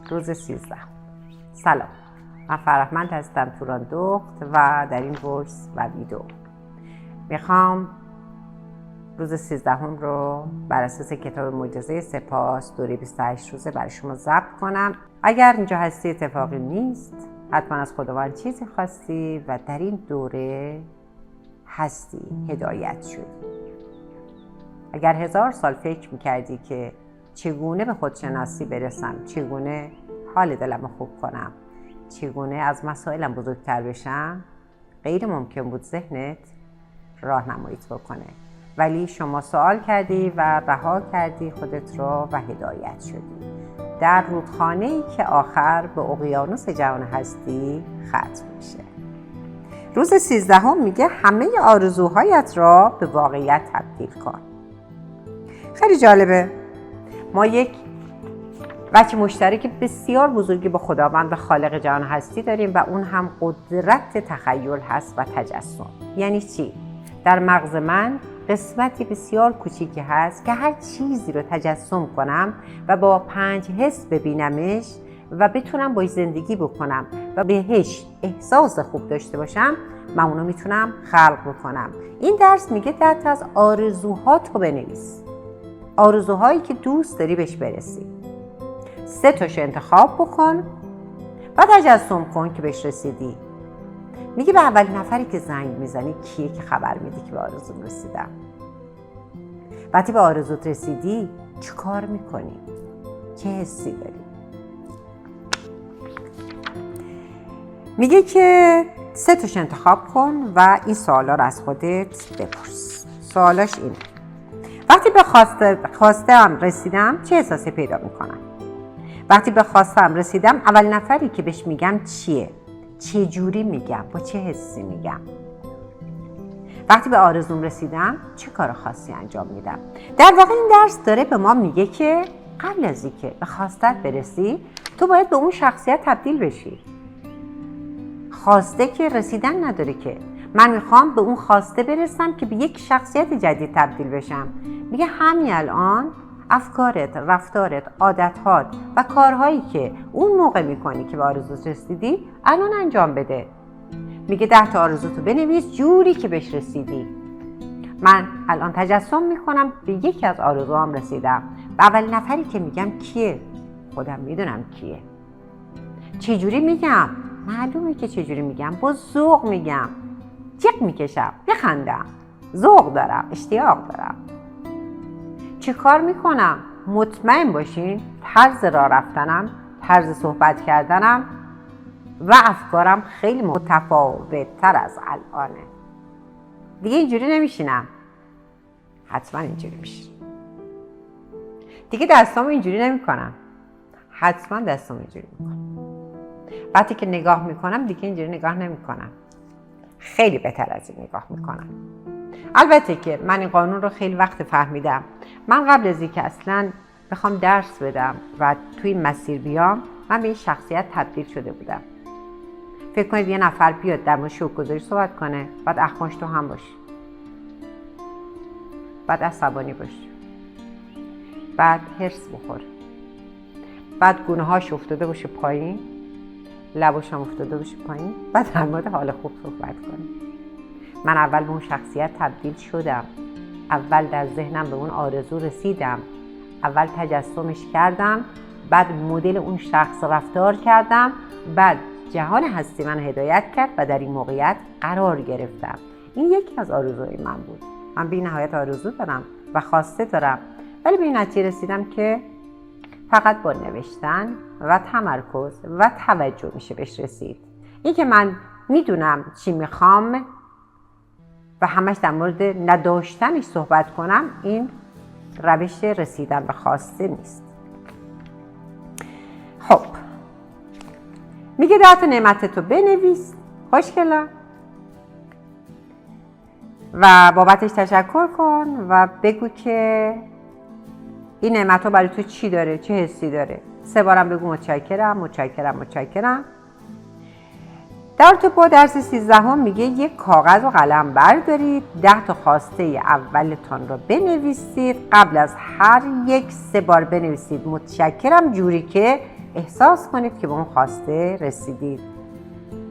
روز 13. سلام، من فرهمند هستم، توران دخت و در این ورس و ویدیو میخوام روز 13 رو بر اساس کتاب معجزه سپاس دوره 28 روزه برای شما ضبط کنم. اگر اینجا هستی اتفاقی نیست، حتما از خداوند چیزی خواستی و در این دوره هستی، هدایت شدی. اگر 1000 سال فکر میکردی که چگونه به خودشناسی برسم، چگونه حال دلم رو خوب کنم، چگونه از مسائلم بزرگتر بشم، غیر ممکن بود ذهنت راهنماییت بکنه. ولی شما سوال کردی و رها کردی خودت رو و هدایت شدی در رودخانه‌ای که آخر به اقیانوس جهان هستی ختم میشه. روز 13 میگه همه آرزوهایت را به واقعیت تبدیل کن. خیلی جالبه، ما یک وجه مشترک بسیار بزرگی با خداوند و خالق جهان هستی داریم و اون هم قدرت تخیل هست و تجسم. یعنی چی؟ در مغز من قسمتی بسیار کوچیکی هست که هر چیزی رو تجسم کنم و با 5 حس ببینمش و بتونم باش زندگی بکنم و بهش احساس خوب داشته باشم، من اونو میتونم خلق بکنم. این درس میگه 10 تا از آرزوهاتو بنویس، آرزوهایی که دوست داری بهش برسی. 3 تاشو انتخاب بکن و تجسم کن که بهش رسیدی. میگه به اولین نفری که زنگ میزنی کیه که خبر میدی که به آرزوم رسیدم. وقتی به آرزوت رسیدی چه کار میکنی؟ چه حسی داری؟ میگه که 3 تاش انتخاب کن و این سوالا رو از خودت بپرس. سوالاش اینه: وقتی به خواستم رسیدم چه احساسی پیدا میکنم؟ وقتی به خواستم رسیدم اول نفری که بهش میگم چیه؟ چه جوری میگم؟ با چه حسی میگم؟ وقتی به آرزوم رسیدم چه کار خاصی انجام میدم؟ در واقع این درس داره به ما میگه که قبل از اینکه به خواستت برسی تو باید به اون شخصیت تبدیل بشی. خواسته که رسیدن نداره که. من میخوام به اون خواسته برسم که به یک شخصیت جدید تبدیل بشم. میگه همین الان افکارت، رفتارت، عادتهات و کارهایی که اون موقع میکنی که به آرزوت رسیدی الان انجام بده. میگه 10 تا آرزوتو بنویس جوری که بهش رسیدی. من الان تجسم میکنم به یکی از آرزوام رسیدم و اول نفری که میگم کیه؟ خودم میدونم کیه. چجوری میگم؟ معلومه که چجوری میگم، با ذوق میگم، جیغ میکشم، بخندم، ذوق دارم، اشتیاق دارم. چه کار میکنم؟ مطمئن باشین طرز راه رفتنم، طرز صحبت کردنم و افکارم خیلی متفاوت‌تر از الانه. دیگه اینجوری نمیشینم، حتما اینجوری میشینم. دیگه دستامو اینجوری نمیکنم، حتما دستامو اینجوری میکنم. وقتی که نگاه میکنم دیگه اینجوری نگاه نمیکنم، خیلی بهتر از این نگاه میکنم. البته که من این قانون رو خیلی وقت فهمیدم. من قبل از اینکه اصلا بخوام درس بدم و توی این مسیر بیام، من به این شخصیت تبدیل شده بودم. فکر کنید یه نفر بیاد در مورد شوک‌گذاری صحبت کنه، بعد اخماش تو هم باشی، بعد عصبانی باشی، بعد هرس بخوره، بعد گونه‌هاش افتاده باشه پایین، لباش هم افتاده باشه پایین، بعد در مورد حال خوب صحبت کنه. من اول به اون شخصیت تبدیل شدم، اول در ذهنم به اون آرزو رسیدم، اول تجسمش کردم، بعد مدل اون شخص رفتار کردم، بعد جهان هستی من هدایت کرد و در این موقعیت قرار گرفتم. این یکی از آرزوهای من بود. من بی نهایت آرزو دارم و خواسته دارم، ولی به این نتیجه رسیدم که فقط با نوشتن و تمرکز و توجه میشه بهش رسید. این که من میدونم چی میخوام و همش در مورد نداشتنش صحبت کنم، این روش رسیدن به خواسته نیست. خب میگه 10 تا نعمتتو بنویس، خوشگلا، و بابتش تشکر کن و بگو که این نعمت‌ها برای تو چی داره، چه حسی داره. 3 بارم بگو متشکرم، متشکرم، متشکرم. در تو با درس 13 میگه یک کاغذ و قلم بردارید، 10 تا خواسته اولتان را بنویسید. قبل از هر یک 3 بار بنویسید متشکرم، جوری که احساس کنید که به اون خواسته رسیدید،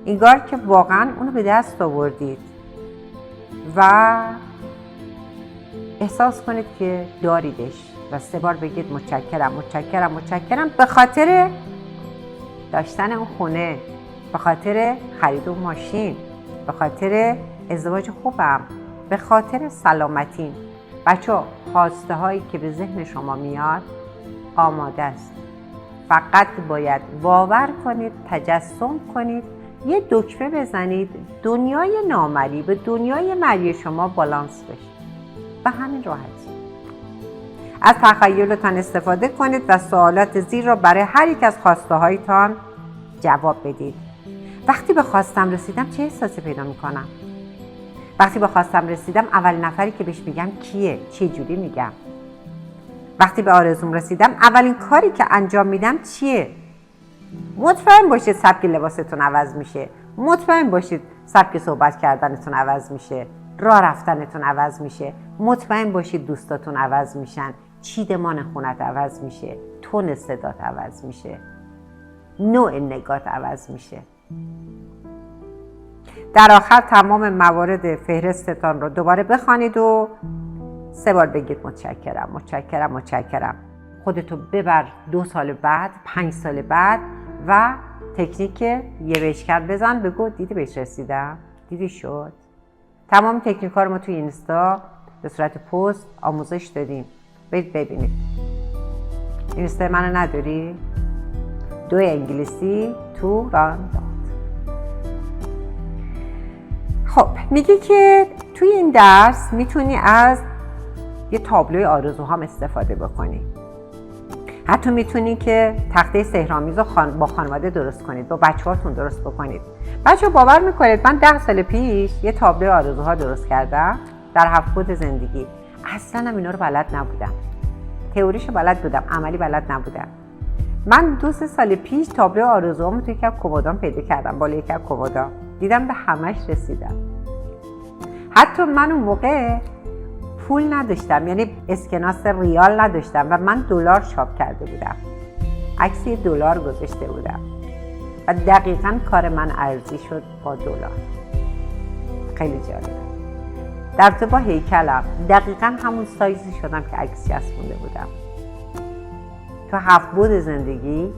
انگار که واقعا اونو به دست آوردید و احساس کنید که داریدش و 3 بار بگید متشکرم متشکرم متشکرم به خاطر داشتن اون خونه، به خاطر خرید اون ماشین، به خاطر ازدواج خوبم، به خاطر سلامتیم. بچه‌ها خواسته هایی که به ذهن شما میاد آماده است، فقط باید باور کنید، تجسم کنید، یه دکمه بزنید، دنیای نامری به دنیای مری شما بالانس بشه. به همین راحتی. از تخیلتان استفاده کنید و سوالات زیر را برای هر یک از خواسته هایتان جواب بدید. وقتی به خواستم رسیدم چه احساسی پیدا میکنم؟ وقتی به خواستم رسیدم اول نفری که بهش میگم کیه؟ چه جوری میگم؟ وقتی به آرزوم رسیدم اولین کاری که انجام میدم چیه؟ مطمئن باشید سبک لباستون عوض میشه، مطمئن باشید سبک صحبت کردنتون عوض میشه، راه رفتنتون عوض میشه، مطمئن باشید دوستاتون عوض میشن، چیدمان خونت عوض میشه، تون صدات عوض میشه، نوع نگات عوض میشه. در آخر تمام موارد فهرستتان رو دوباره بخوانید و 3 بار بگید متشکرم متشکرم متشکرم. خودتو ببر 2 سال بعد، 5 سال بعد و تکنیک یه بشکن بزن، بگو دیدی بهش رسیدم؟ دیدی شد؟ تمام تکنیک ها رو ما توی اینستا به صورت پست آموزش دادیم، برید ببینید. اینستا منو نداری؟ 2 انگلیسی تو رانداد. خب میگی که توی این درس میتونی از یه تابلوی آرزوهام استفاده بکنی. حتی میتونی که تخته سحرآمیز رو با خانواده درست کنید، با بچه‌هاتون درست بکنید. بچه‌ها باور میکنید من 10 سال پیش یه تابلوی آرزوها درست کردم در 7 بعد زندگی. اصلا هم اینا رو بلد نبودم. تئوریشو بلد بودم، عملی بلد نبودم. من 2-3 سال پیش تابلوی آرزوهامو توی یک کمدام پیدا کردم، بالای یک کمدام. دیدم به همش رسیدم. حتی من اون موقع پول نداشتم، یعنی اسکناس ریال نداشتم و من دلار چاپ کرده بودم، عکس دلار گذاشته بودم و دقیقاً کار من ارزی شد با دلار. خیلی جالبه. در تو با هیکلم دقیقاً همون سایزی شدم که عکس چسبونده بودم. تو 7 بعد زندگی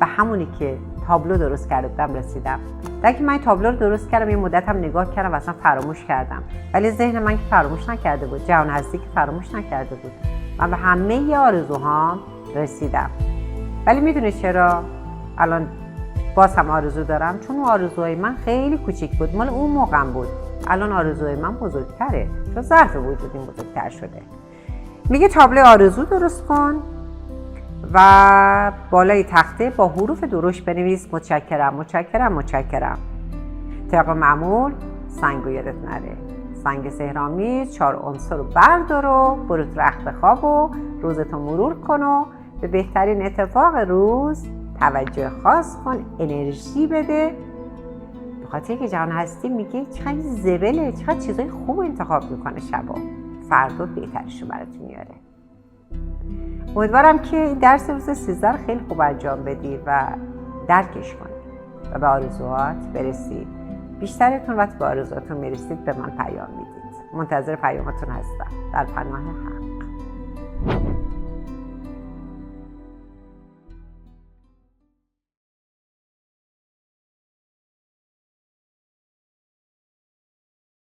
به همونی که تابلو درست کرده بودم رسیدم. در که من تابلو رو درست کردم، یه مدت هم نگاه کردم و اصلا فراموش کردم، ولی ذهن من که فراموش نکرده بود، جهان هستی که فراموش نکرده بود. من به همه آرزوهام رسیدم. ولی میدونی چرا الان باز هم آرزو دارم؟ چون اون آرزوهای من خیلی کوچیک بود، مال اون موقعم بود. الان آرزوهای من بزرگتره، چون ظرف وجودیم بزرگتر شده. میگه تابلو آرزو درست کن و بالای تخته با حروف درشت بنویس متشکرم متشکرم متشکرم. طبق معمول سنگو یادت نره. سنگ سحرآمیز 4 عنصر رو بردار و برو تو رخت خواب و روزتو مرور کن و به بهترین اتفاق روز توجه خاص کن، انرژی بده. به خاطر که جهان هستی میگه چقدر زبله، چقدر چیزای خوب انتخاب میکنه شبا، فردا بهترشو براتون میاره. امیدوارم که این درس روز 13 رو خیلی خوب انجام بدی و درکش کنی و به آرزوهات برسید. بیشترتون وقتی به آرزوهاتون میرسید به من پیام میدید. منتظر پیامتون هستم. در پناه هم.